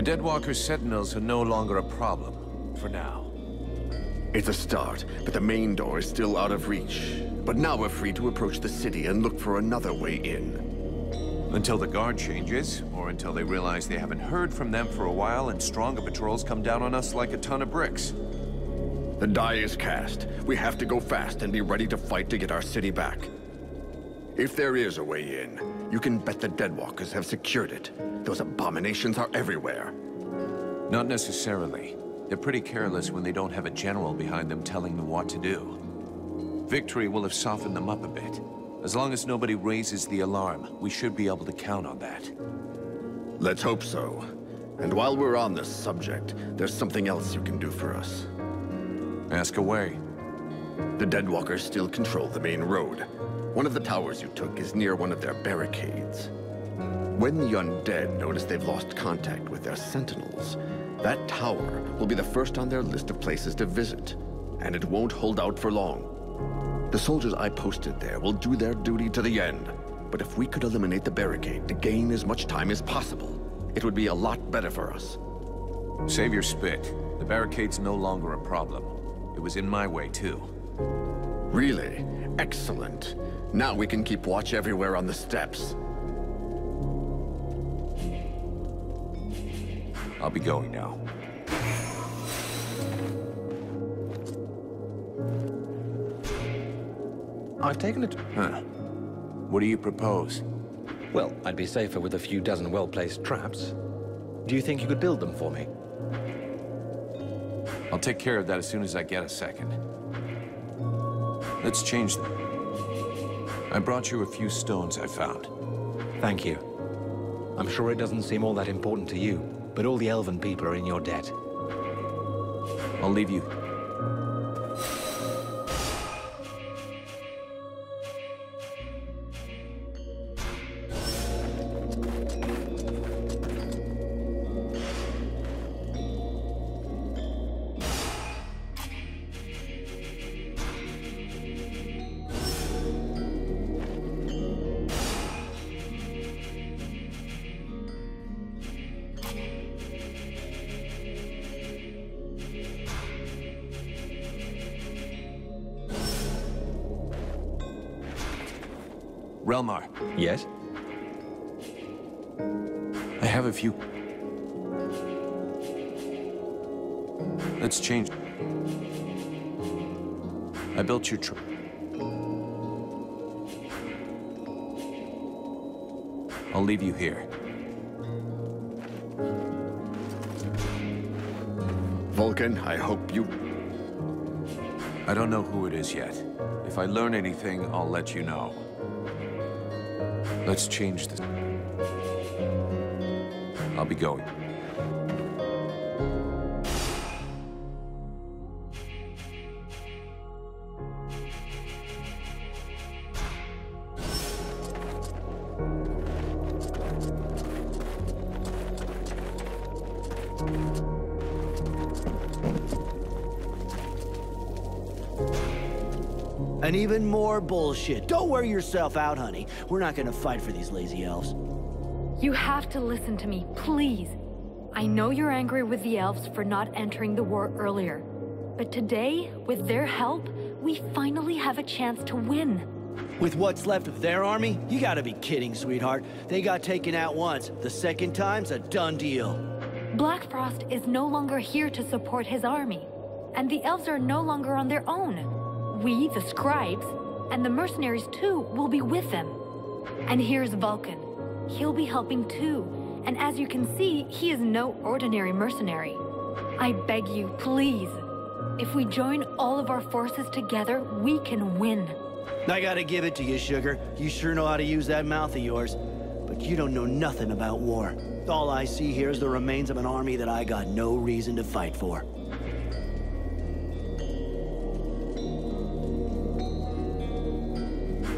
The Deadwalker's sentinels are no longer a problem, for now. It's a start, but the main door is still out of reach. But now we're free to approach the city and look for another way in. Until the guard changes, or until they realize they haven't heard from them for a while and stronger patrols come down on us like a ton of bricks. The die is cast. We have to go fast and be ready to fight to get our city back. If there is a way in, you can bet the Deadwalkers have secured it. Those abominations are everywhere. Not necessarily. They're pretty careless when they don't have a general behind them telling them what to do. Victory will have softened them up a bit. As long as nobody raises the alarm, we should be able to count on that. Let's hope so. And while we're on this subject, there's something else you can do for us. Ask away. The Deadwalkers still control the main road. One of the towers you took is near one of their barricades. When the undead notice they've lost contact with their sentinels, that tower will be the first on their list of places to visit, and it won't hold out for long. The soldiers I posted there will do their duty to the end, but if we could eliminate the barricade to gain as much time as possible, it would be a lot better for us. Save your spit. The barricade's no longer a problem. It was in my way, too. Really? Excellent. Now we can keep watch everywhere on the steps. I'll be going now. I've taken it. Huh. What do you propose? Well, I'd be safer with a few dozen well-placed traps. Do you think you could build them for me? I'll take care of that as soon as I get a second. Let's change them. I brought you a few stones I found. Thank you. I'm sure it doesn't seem all that important to you, but all the Elven people are in your debt. I'll leave you. Relmar. Yes? I have a few... Let's change. I built your I'll leave you here. Vulcan, I hope you... I don't know who it is yet. If I learn anything, I'll let you know. Let's change this. I'll be going. And even more bullshit. Don't wear yourself out, honey. We're not gonna fight for these lazy elves. You have to listen to me, please. I know you're angry with the elves for not entering the war earlier. But today, with their help, we finally have a chance to win. With what's left of their army? You gotta be kidding, sweetheart. They got taken out once. The second time's a done deal. Blackfrost is no longer here to support his army. And the elves are no longer on their own. We, the scribes, and the mercenaries too, will be with them. And here's Vulcan. He'll be helping too. And as you can see, he is no ordinary mercenary. I beg you, please. If we join all of our forces together, we can win. I gotta give it to you, Sugar. You sure know how to use that mouth of yours. But you don't know nothing about war. All I see here is the remains of an army that I got no reason to fight for.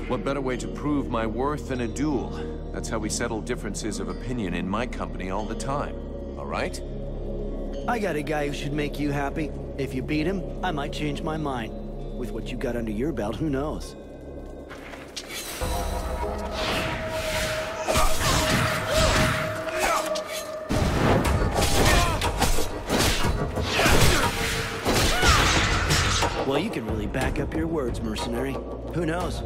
What better way to prove my worth than a duel? That's how we settle differences of opinion in my company all the time. All right? I got a guy who should make you happy. If you beat him, I might change my mind. With what you got under your belt, who knows? Well, you can really back up your words, mercenary. Who knows?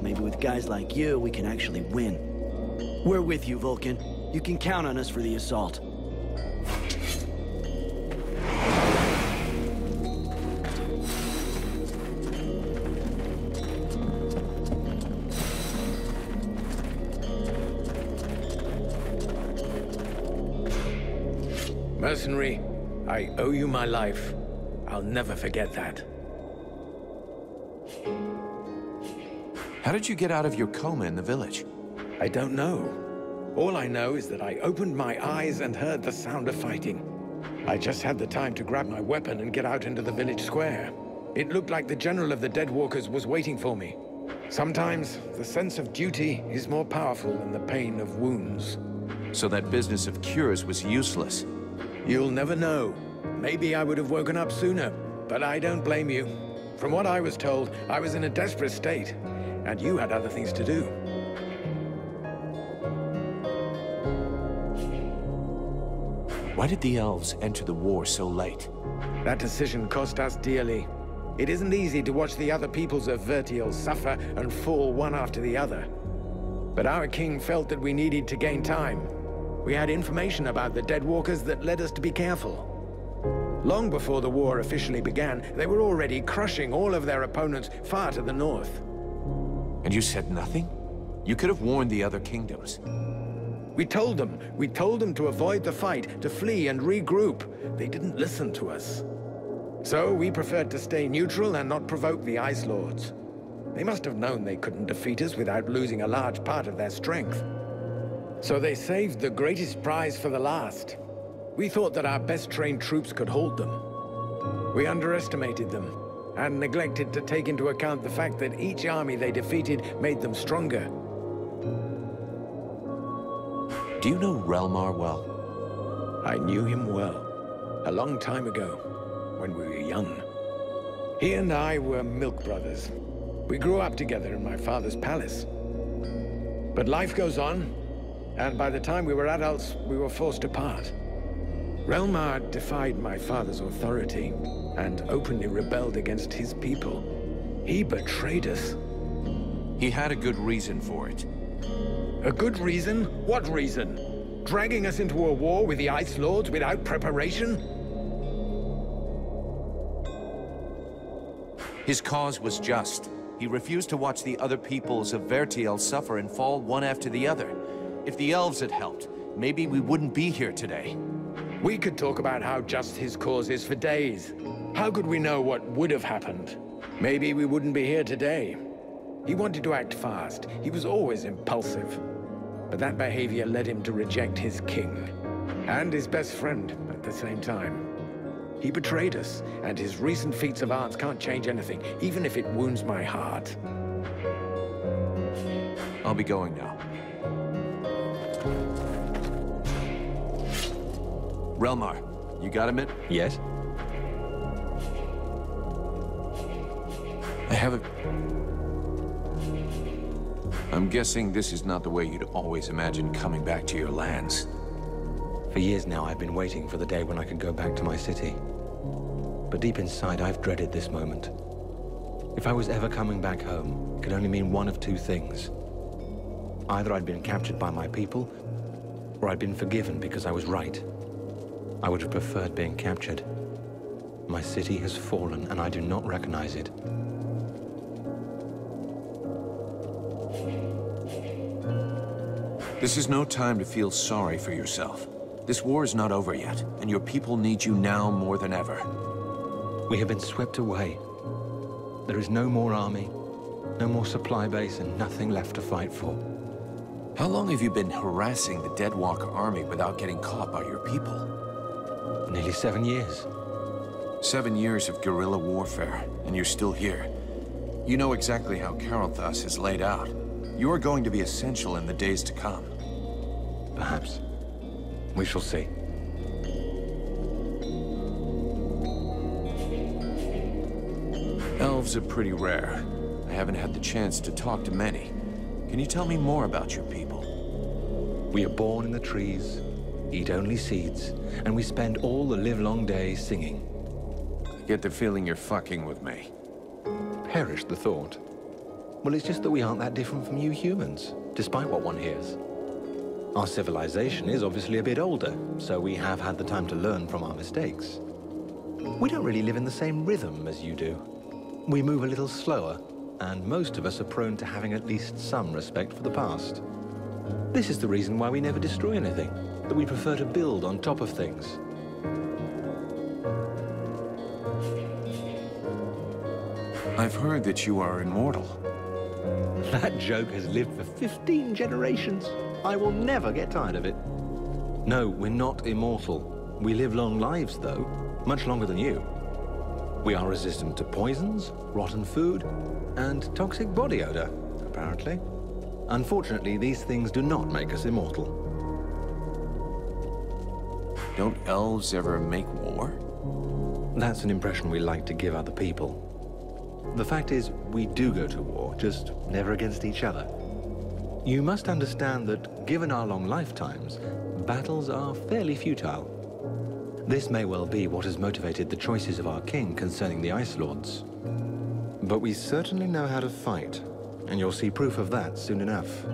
Maybe with guys like you, we can actually win. We're with you, Vulcan. You can count on us for the assault. Mercenary, I owe you my life. I'll never forget that. How did you get out of your coma in the village? I don't know. All I know is that I opened my eyes and heard the sound of fighting. I just had the time to grab my weapon and get out into the village square. It looked like the general of the Deadwalkers was waiting for me. Sometimes, the sense of duty is more powerful than the pain of wounds. So that business of cures was useless. You'll never know. Maybe I would have woken up sooner, but I don't blame you. From what I was told, I was in a desperate state, and you had other things to do. Why did the elves enter the war so late? That decision cost us dearly. It isn't easy to watch the other peoples of Vertiel suffer and fall one after the other. But our king felt that we needed to gain time. We had information about the Deadwalkers that led us to be careful. Long before the war officially began, they were already crushing all of their opponents far to the north. And you said nothing? You could have warned the other kingdoms. We told them to avoid the fight, to flee and regroup. They didn't listen to us. So we preferred to stay neutral and not provoke the Ice Lords. They must have known they couldn't defeat us without losing a large part of their strength. So they saved the greatest prize for the last. We thought that our best trained troops could hold them. We underestimated them, and neglected to take into account the fact that each army they defeated made them stronger. Do you know Relmar well? I knew him well, a long time ago, when we were young. He and I were milk brothers. We grew up together in my father's palace. But life goes on, and by the time we were adults, we were forced apart. Relmar defied my father's authority, and openly rebelled against his people. He betrayed us. He had a good reason for it. A good reason? What reason? Dragging us into a war with the Ice Lords without preparation? His cause was just. He refused to watch the other peoples of Vertiel suffer and fall one after the other. If the elves had helped, maybe we wouldn't be here today. We could talk about how just his cause is for days. How could we know what would have happened? Maybe we wouldn't be here today. He wanted to act fast. He was always impulsive. But that behavior led him to reject his king. And his best friend at the same time. He betrayed us, and his recent feats of arms can't change anything, even if it wounds my heart. I'll be going now. Relmar, you got a minute? Yes? I have a... I'm guessing this is not the way you'd always imagined coming back to your lands. For years now, I've been waiting for the day when I could go back to my city. But deep inside, I've dreaded this moment. If I was ever coming back home, it could only mean one of two things. Either I'd been captured by my people, or I'd been forgiven because I was right. I would have preferred being captured. My city has fallen, and I do not recognize it. This is no time to feel sorry for yourself. This war is not over yet, and your people need you now more than ever. We have been swept away. There is no more army, no more supply base, and nothing left to fight for. How long have you been harassing the Deadwalker army without getting caught by your people? Nearly 7 years. 7 years of guerrilla warfare, and you're still here. You know exactly how Carolthas is laid out. You are going to be essential in the days to come. Perhaps. We shall see. Elves are pretty rare. I haven't had the chance to talk to many. Can you tell me more about your people? We are born in the trees, eat only seeds, and we spend all the livelong day singing. I get the feeling you're fucking with me. Perish the thought. Well, it's just that we aren't that different from you humans, despite what one hears. Our civilization is obviously a bit older, so we have had the time to learn from our mistakes. We don't really live in the same rhythm as you do. We move a little slower, and most of us are prone to having at least some respect for the past. This is the reason why we never destroy anything, that we prefer to build on top of things. I've heard that you are immortal. That joke has lived for 15 generations. I will never get tired of it. No, we're not immortal. We live long lives, though. Much longer than you. We are resistant to poisons, rotten food, and toxic body odor, apparently. Unfortunately, these things do not make us immortal. Don't elves ever make war? That's an impression we like to give other people. The fact is, we do go to war, just never against each other. You must understand that, given our long lifetimes, battles are fairly futile. This may well be what has motivated the choices of our king concerning the Ice Lords. But we certainly know how to fight, and you'll see proof of that soon enough.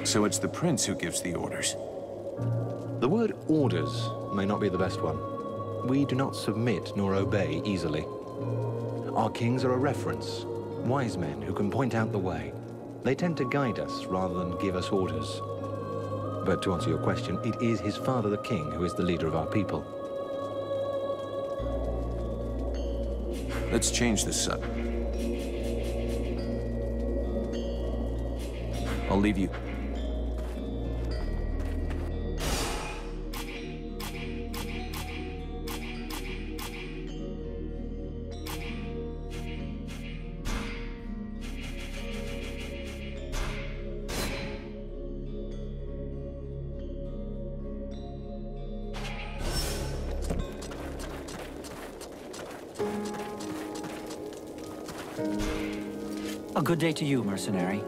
So it's the prince who gives the orders? The word orders may not be the best one. We do not submit nor obey easily. Our kings are a reference, wise men who can point out the way. They tend to guide us rather than give us orders. But to answer your question, it is his father, the king, who is the leader of our people. Let's change the subject. I'll leave you. A good day to you, mercenary.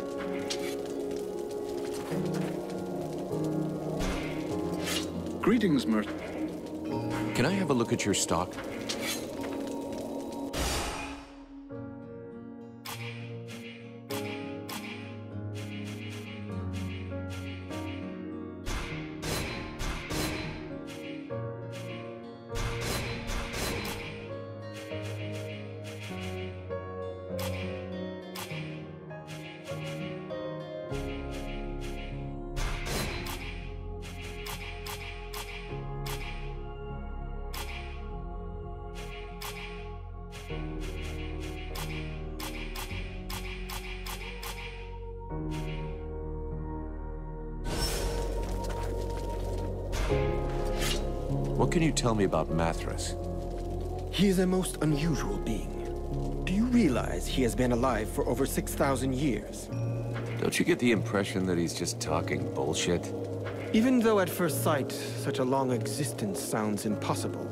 Greetings, Can I have a look at your stock? What can you tell me about Mathras? He is a most unusual being. Do you realize he has been alive for over 6,000 years? Don't you get the impression that he's just talking bullshit? Even though at first sight, such a long existence sounds impossible,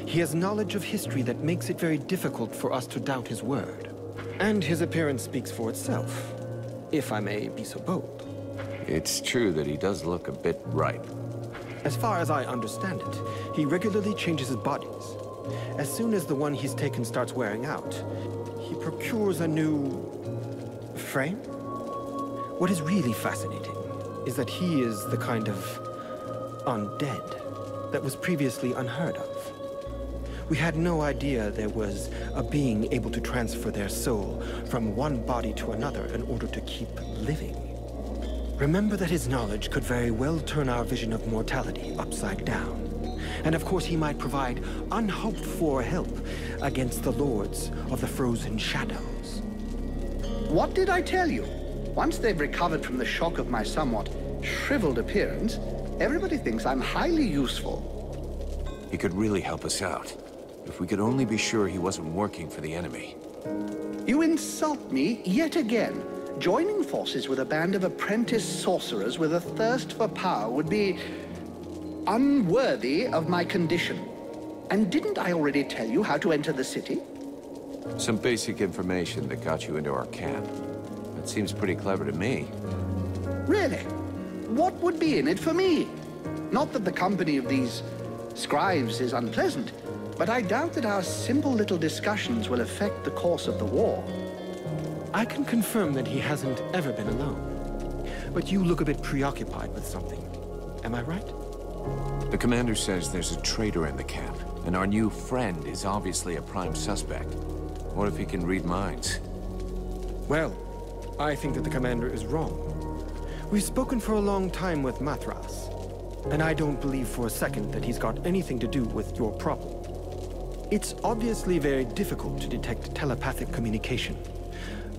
he has knowledge of history that makes it very difficult for us to doubt his word. And his appearance speaks for itself, if I may be so bold. It's true that he does look a bit ripe. As far as I understand it, he regularly changes his bodies. As soon as the one he's taken starts wearing out, he procures a new frame? What is really fascinating is that he is the kind of undead that was previously unheard of. We had no idea there was a being able to transfer their soul from one body to another in order to keep living. Remember that his knowledge could very well turn our vision of mortality upside down. And of course he might provide unhoped-for help against the lords of the frozen shadows. What did I tell you? Once they've recovered from the shock of my somewhat shriveled appearance, everybody thinks I'm highly useful. He could really help us out. If we could only be sure he wasn't working for the enemy. You insult me yet again. Joining forces with a band of apprentice sorcerers with a thirst for power would be unworthy of my condition. And didn't I already tell you how to enter the city? Some basic information that got you into our camp. That seems pretty clever to me. Really? What would be in it for me? Not that the company of these Scribes is unpleasant, but I doubt that our simple little discussions will affect the course of the war. I can confirm that he hasn't ever been alone. But you look a bit preoccupied with something. Am I right? The commander says there's a traitor in the camp, and our new friend is obviously a prime suspect. What if he can read minds? Well, I think that the commander is wrong. We've spoken for a long time with Mathras, and I don't believe for a second that he's got anything to do with your problem. It's obviously very difficult to detect telepathic communication,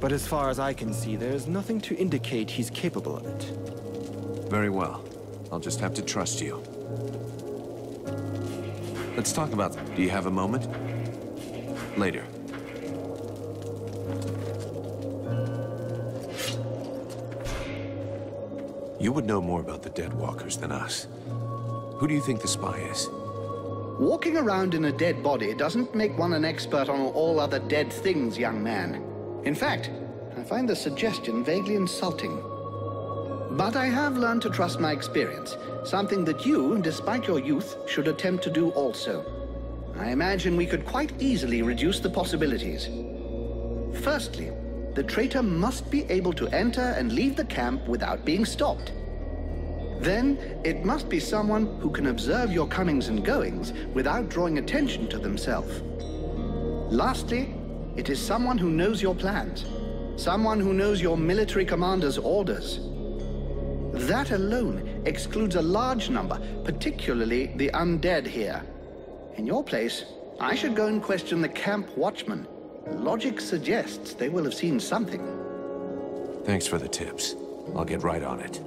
but as far as I can see, there's nothing to indicate he's capable of it. Very well. I'll just have to trust you. Let's talk about... Do you have a moment? Later. You would know more about the Deadwalkers than us. Who do you think the spy is? Walking around in a dead body doesn't make one an expert on all other dead things, young man. In fact, I find the suggestion vaguely insulting. But I have learned to trust my experience, something that you, despite your youth, should attempt to do also. I imagine we could quite easily reduce the possibilities. Firstly, the traitor must be able to enter and leave the camp without being stopped. Then, it must be someone who can observe your comings and goings without drawing attention to themselves. Lastly, it is someone who knows your plans, someone who knows your military commander's orders. That alone excludes a large number, particularly the undead here. In your place, I should go and question the camp watchman. Logic suggests they will have seen something. Thanks for the tips. I'll get right on it.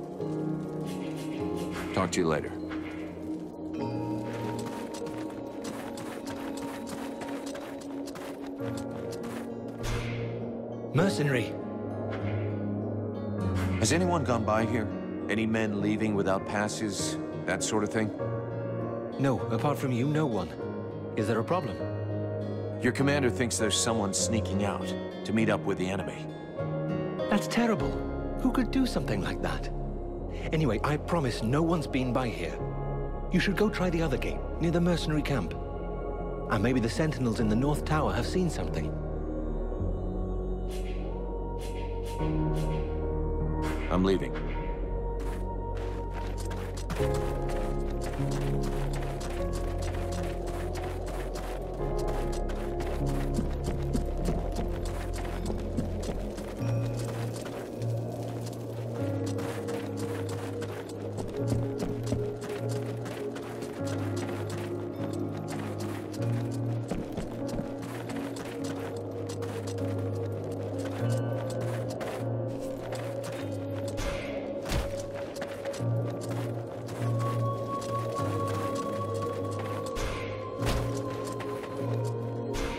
Talk to you later. Mercenary! Has anyone gone by here? Any men leaving without passes? That sort of thing? No, apart from you, no one. Is there a problem? Your commander thinks there's someone sneaking out to meet up with the enemy. That's terrible. Who could do something like that? Anyway, I promise no one's been by here. You should go try the other gate, near the mercenary camp. And maybe the sentinels in the North Tower have seen something. I'm leaving.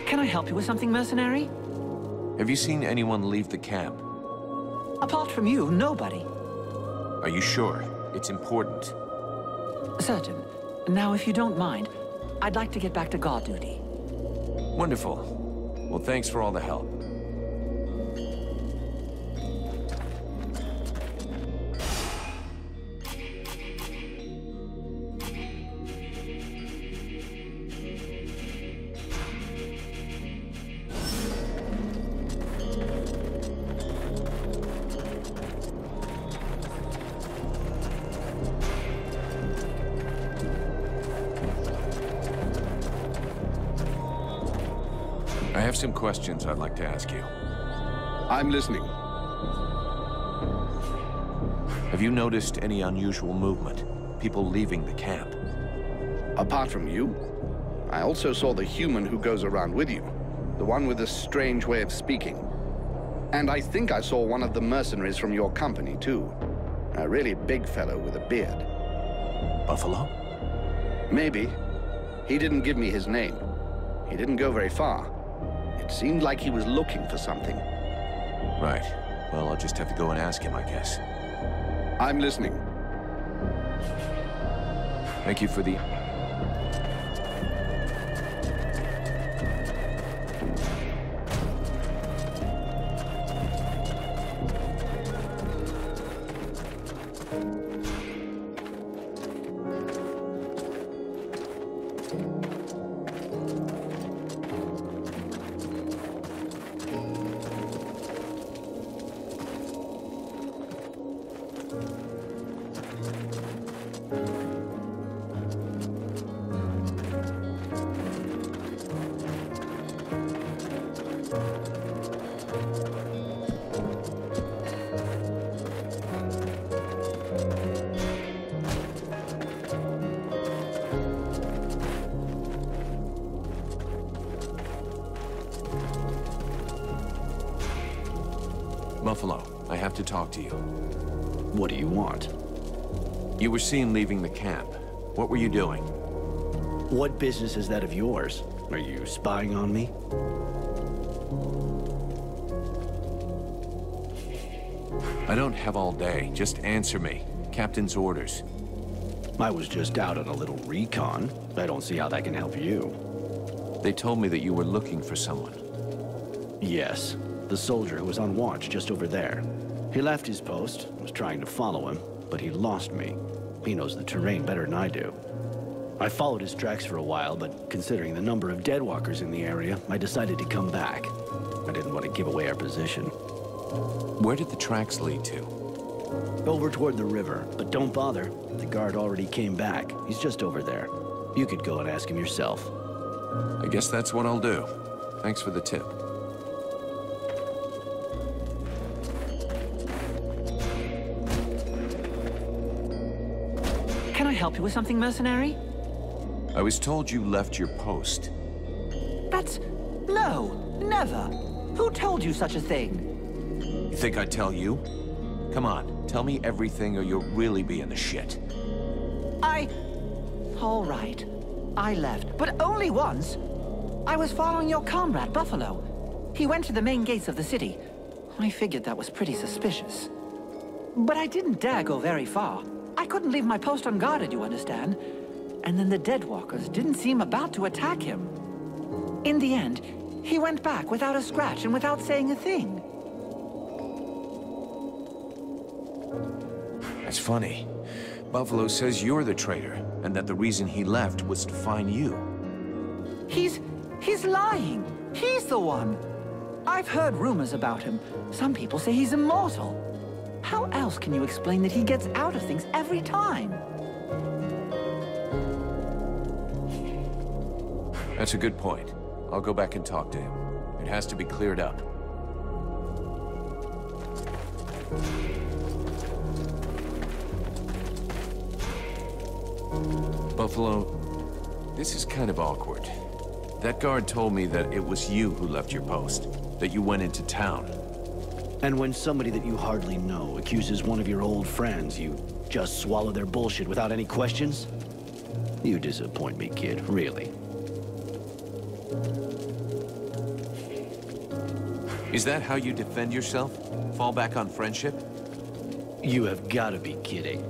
Can I help you with something, mercenary? Have you seen anyone leave the camp? Apart from you, nobody. Are you sure? It's important. Certain. Now, if you don't mind, I'd like to get back to guard duty. Wonderful. Well, thanks for all the help. I have some questions I'd like to ask you. I'm listening. Have you noticed any unusual movement? People leaving the camp? Apart from you, I also saw the human who goes around with you. The one with the strange way of speaking. And I think I saw one of the mercenaries from your company, too. A really big fellow with a beard. Buffalo? Maybe. He didn't give me his name. He didn't go very far. It seemed like he was looking for something. Right. Well, I'll just have to go and ask him, I guess. I'm listening. Thank you for the... Buffalo, I have to talk to you. What do you want? You were seen leaving the camp. What were you doing? What business is that of yours? Are you spying on me? I don't have all day. Just answer me. Captain's orders. I was just out on a little recon. I don't see how that can help you. They told me that you were looking for someone. Yes, the soldier who was on watch just over there. He left his post, was trying to follow him, but he lost me. He knows the terrain better than I do. I followed his tracks for a while, but considering the number of deadwalkers in the area, I decided to come back. I didn't want to give away our position. Where did the tracks lead to? Over toward the river, but don't bother. The guard already came back. He's just over there. You could go and ask him yourself. I guess that's what I'll do. Thanks for the tip. Can I help you with something, mercenary? I was told you left your post. That's... no, never. Who told you such a thing? You think I'd tell you? Come on, tell me everything or you'll really be in the shit. All right. I left, but only once. I was following your comrade, Buffalo. He went to the main gates of the city. I figured that was pretty suspicious. But I didn't dare go very far. I couldn't leave my post unguarded, you understand? And then the Deadwalkers didn't seem about to attack him. In the end, he went back without a scratch and without saying a thing. That's funny. Buffalo says you're the traitor, and that the reason he left was to find you. He's lying. He's the one. I've heard rumors about him. Some people say he's immortal. How else can you explain that he gets out of things every time? That's a good point. I'll go back and talk to him. It has to be cleared up. Buffalo, this is kind of awkward. That guard told me that it was you who left your post, that you went into town. And when somebody that you hardly know accuses one of your old friends, you just swallow their bullshit without any questions? You disappoint me, kid, really. Is that how you defend yourself? Fall back on friendship? You have got to be kidding.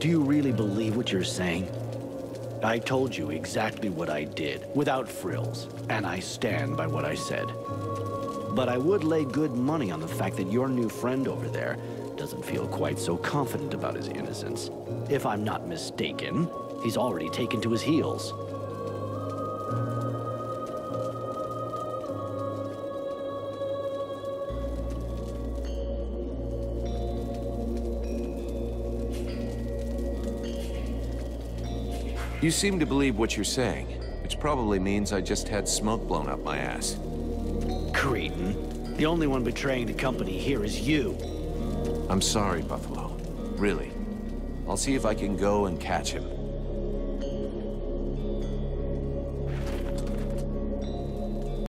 Do you really believe what you're saying? I told you exactly what I did, without frills, and I stand by what I said. But I would lay good money on the fact that your new friend over there doesn't feel quite so confident about his innocence. If I'm not mistaken, he's already taken to his heels. You seem to believe what you're saying, which probably means I just had smoke blown up my ass. Cretin. The only one betraying the company here is you. I'm sorry, Buffalo. Really. I'll see if I can go and catch him.